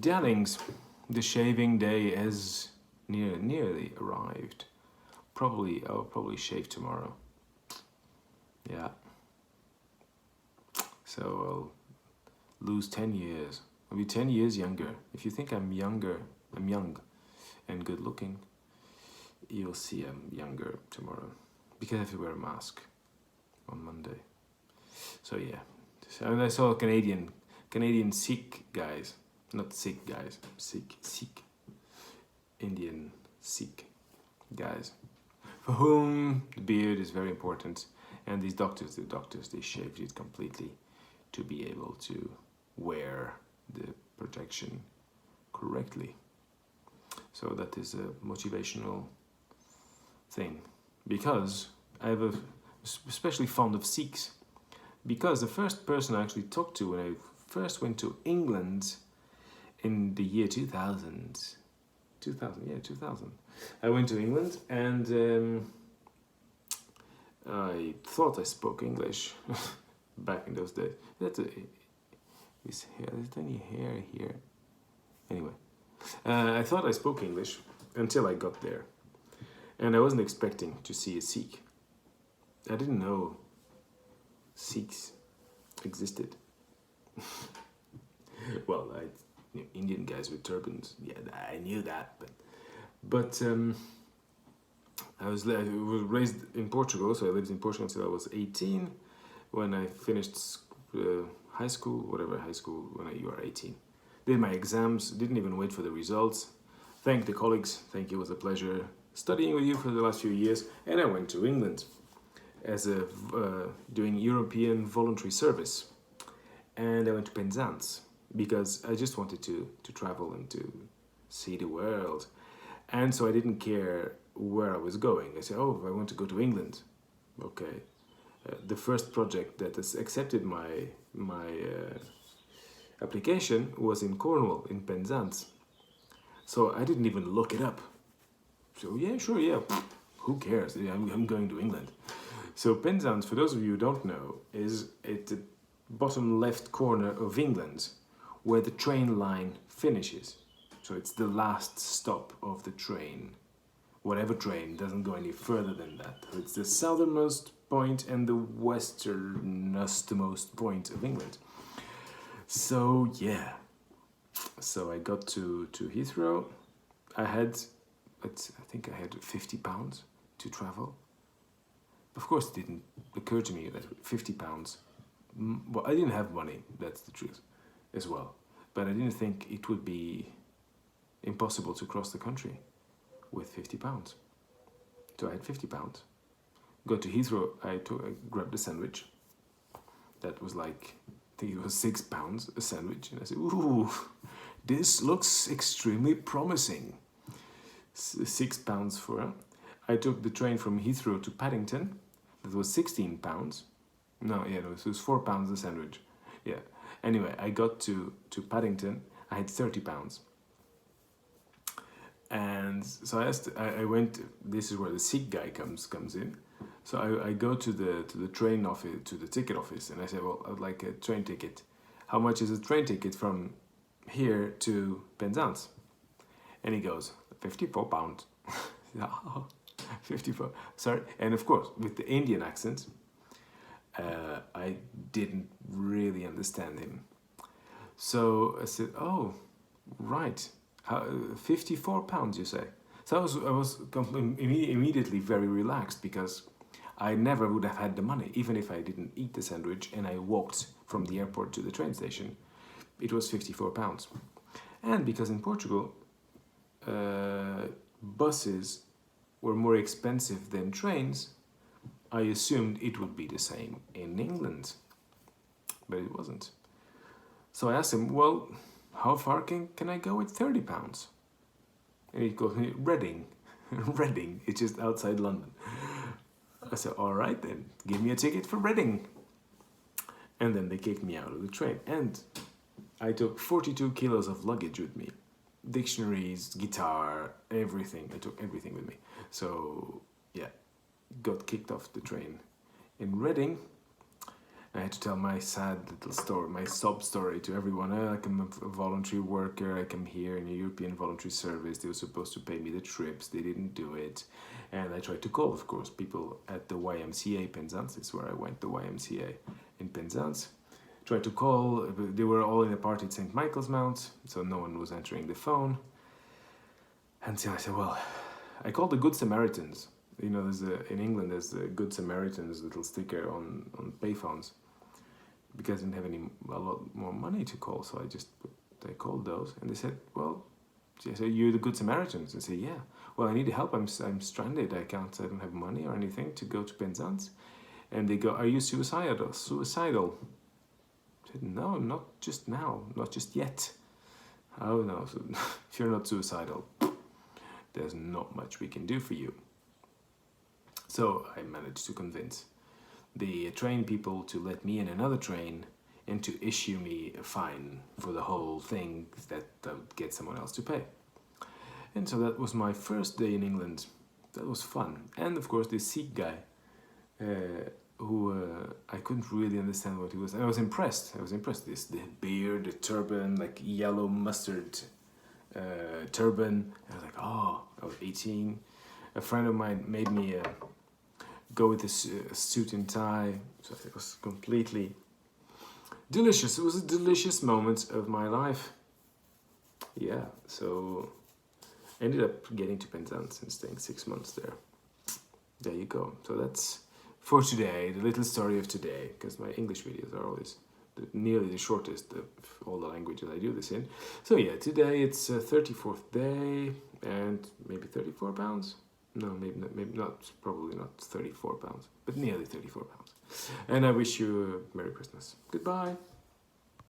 Darlings, the shaving day has nearly arrived. I'll probably shave tomorrow. Yeah. So I'll lose 10 years. I'll be 10 years younger. If you think I'm young and good looking, you'll see I'm younger tomorrow. Because I have to wear a mask on Monday. So yeah. And I saw Canadian Sikh guys. Not Sikh guys. Sikh. Indian Sikh guys. For whom the beard is very important. And these doctors, they shaved it completely to be able to wear the protection correctly. So that is a motivational thing. Because I'm especially fond of Sikhs. Because the first person I actually talked to when I first went to England in the year 2000. 2000. I went to England and I thought I spoke English back in those days. Is there any hair here? Anyway, I thought I spoke English until I got there. And I wasn't expecting to see a Sikh. I didn't know Sikhs existed. Well, Indian guys with turbans, yeah, I knew that, but I was raised in Portugal, so I lived in Portugal until I was 18. When I finished high school, when you are 18, did my exams, didn't even wait for the results. Thank the colleagues. Thank you. It was a pleasure studying with you for the last few years, and I went to England as doing European voluntary service, and I went to Penzance because I just wanted to travel and to see the world, and so I didn't care where I was going. I said, "Oh, I want to go to England." Okay, the first project that has accepted my application was in Cornwall, in Penzance, so I didn't even look it up. So yeah, sure, yeah, who cares? I'm going to England. So Penzance, for those of you who don't know, is at the bottom left corner of England, where the train line finishes. So it's the last stop of the train. Whatever train doesn't go any further than that. It's the southernmost point and the westernmost point of England. So yeah. So I got to Heathrow. I think I had £50 to travel. Of course, it didn't occur to me that £50. Well, I didn't have money. That's the truth, as well. But I didn't think it would be impossible to cross the country with £50. So I had £50. Got to Heathrow. I grabbed a sandwich. That was like, I think it was £6 a sandwich, and I said, "Ooh, this looks extremely promising." £6 for. I took the train from Heathrow to Paddington. That was £16. No, yeah, it was £4 a sandwich. Yeah. Anyway, I got to Paddington. I had £30. And so I went. This is where the Sikh guy comes in. So I go to the train office, to the ticket office, and I say, "Well, I'd like a train ticket. How much is a train ticket from here to Penzance?" And he goes, £54. 54. Sorry. And of course, with the Indian accent, I didn't really understand him. So I said, "Oh, right. £54, you say?" So I was immediately very relaxed because I never would have had the money, even if I didn't eat the sandwich and I walked from the airport to the train station. It was £54. And because in Portugal, buses were more expensive than trains, I assumed it would be the same in England. But it wasn't. So I asked him, "Well, how far can I go with £30? And he goes, "Reading." Reading, it's just outside London. I said, "All right then, give me a ticket for Reading." And then they kicked me out of the train. And I took 42 kilos of luggage with me. Dictionaries, guitar, everything. I took everything with me. So, yeah, got kicked off the train in Reading. I had to tell my sad little story, my sob story to everyone. Like I'm a voluntary worker, like I'm here in a European voluntary service. They were supposed to pay me the trips, they didn't do it. And I tried to call, of course, people at the YMCA Penzance, is where I went, the YMCA in Penzance. Tried to call, they were all in a party at St. Michael's Mount, so no one was answering the phone. And so I said, well, I called the Good Samaritans. You know, in England, there's the Good Samaritans little sticker on payphones. Because I didn't have a lot more money to call, so I called those, and they said, well, I said, you're the Good Samaritans. I said, yeah. Well, I need help. I'm stranded. I don't have money or anything to go to Penzance. And they go, are you suicidal? I said, no, not just now, not just yet. Oh no, so if you're not suicidal, there's not much we can do for you. So I managed to convince the train people to let me in another train and to issue me a fine for the whole thing that would get someone else to pay. And so that was my first day in England. That was fun. And of course this Sikh guy, who I couldn't really understand what he was. I was impressed. The beard, the turban, like yellow mustard turban. I was like, oh, I was 18. A friend of mine made me go with a suit and tie. So it was completely delicious. It was a delicious moment of my life. Yeah, so I ended up getting to Penzance and staying 6 months there. There you go. So that's for today, the little story of today, because my English videos are always nearly the shortest of all the languages I do this in. So yeah, today it's 34th day and maybe 34 pounds. No, maybe not, probably not 34 pounds, but nearly 34 pounds. And I wish you a Merry Christmas. Goodbye.